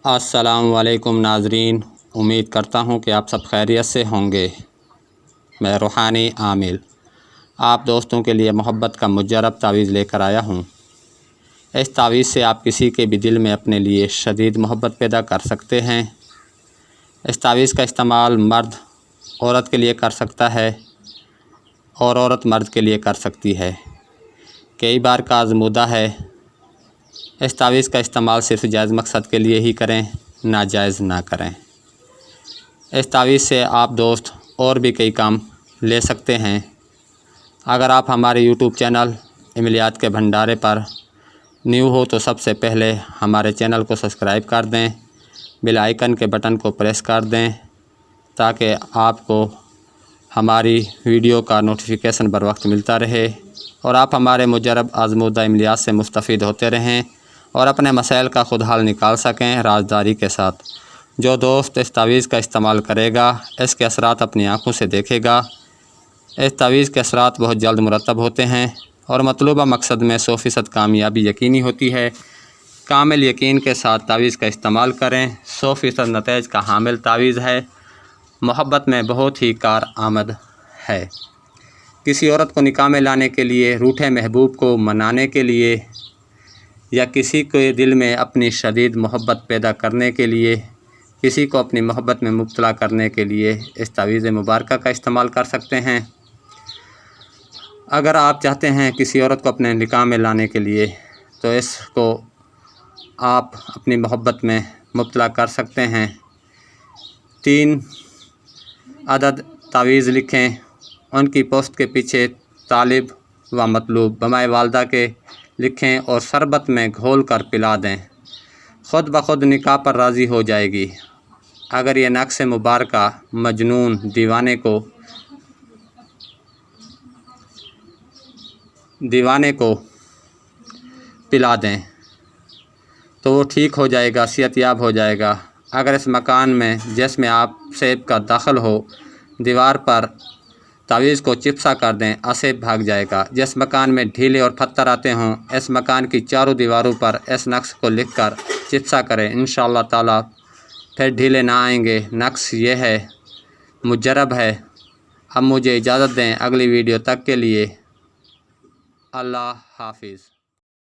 अस्सलाम वालेकुम नाजरीन, उम्मीद करता हूँ कि आप सब खैरियत से होंगे। मैं रूहानी आमिल आप दोस्तों के लिए मोहब्बत का मुजरब तावीज़ लेकर आया हूँ। इस तावीज़ से आप किसी के भी दिल में अपने लिए शदीद मोहब्बत पैदा कर सकते हैं। इस तावीज़ का इस्तेमाल मर्द औरत के लिए कर सकता है और औरत मर्द के लिए कर सकती है। कई बार का आज़मूदा है। इस तावीज़ का इस्तेमाल सिर्फ जायज़ मकसद के लिए ही करें, नाजायज़ ना करें। इस तावीज़ से आप दोस्त और भी कई काम ले सकते हैं। अगर आप हमारे यूट्यूब चैनल अमलियात के भंडारे पर न्यू हो तो सबसे पहले हमारे चैनल को सब्सक्राइब कर दें, बेल आइकन के बटन को प्रेस कर दें ताकि आपको हमारी वीडियो का नोटिफिकेशन बर वक्त मिलता रहे और आप हमारे मुजरब आज़मूदा अमलियात से मुस्तफ़ीद होते रहें और अपने मसाइल का खुद हल निकाल सकें राजदारी के साथ। जो दोस्त इस तावीज़ का इस्तेमाल करेगा इसके असरात अपनी आँखों से देखेगा। इस तावीज़ के असरात बहुत जल्द मुरतब होते हैं और मतलूबा मकसद में 100% कामयाबी यकीनी होती है। कामिल यकीन के साथ तावीज़ का इस्तेमाल करें। 100% नतीज का हामिल तावीज़ है। मोहब्बत में बहुत ही कार आमद है। किसी औरत को निकाह में लाने के लिए, रूठे महबूब को मनाने के लिए या किसी के दिल में अपनी शदीद मोहब्बत पैदा करने के लिए, किसी को अपनी मोहब्बत में मुब्तला करने के लिए इस तावीज़ मुबारक का इस्तेमाल कर सकते हैं। अगर आप चाहते हैं किसी औरत को अपने निकाह में लाने के लिए तो इसको आप अपनी मोहब्बत में मुब्तला कर सकते हैं। 3 अदद तावीज़ लिखें, उनकी पोस्ट के पीछे तालिब व मतलूब बमाए वालदा के लिखें और शरबत में घोल कर पिला दें। ख़ुद ब खुद निकाह पर राज़ी हो जाएगी। अगर ये नक्श मुबारका मजनून दीवाने को पिला दें तो वो ठीक हो जाएगा, सेहतयाब हो जाएगा। अगर इस मकान में जिसमें आप सेब का दाखिल हो दीवार पर तावीज़ को चिपसा कर दें, असेब भाग जाएगा। जिस मकान में ढीले और पत्थर आते हों इस मकान की चारों दीवारों पर इस नक्श को लिखकर चिपसा करें, इंशाअल्लाह ताला फिर ढीले ना आएंगे। नक्श ये है, मुजरब है। अब मुझे इजाज़त दें, अगली वीडियो तक के लिए अल्लाह हाफिज़।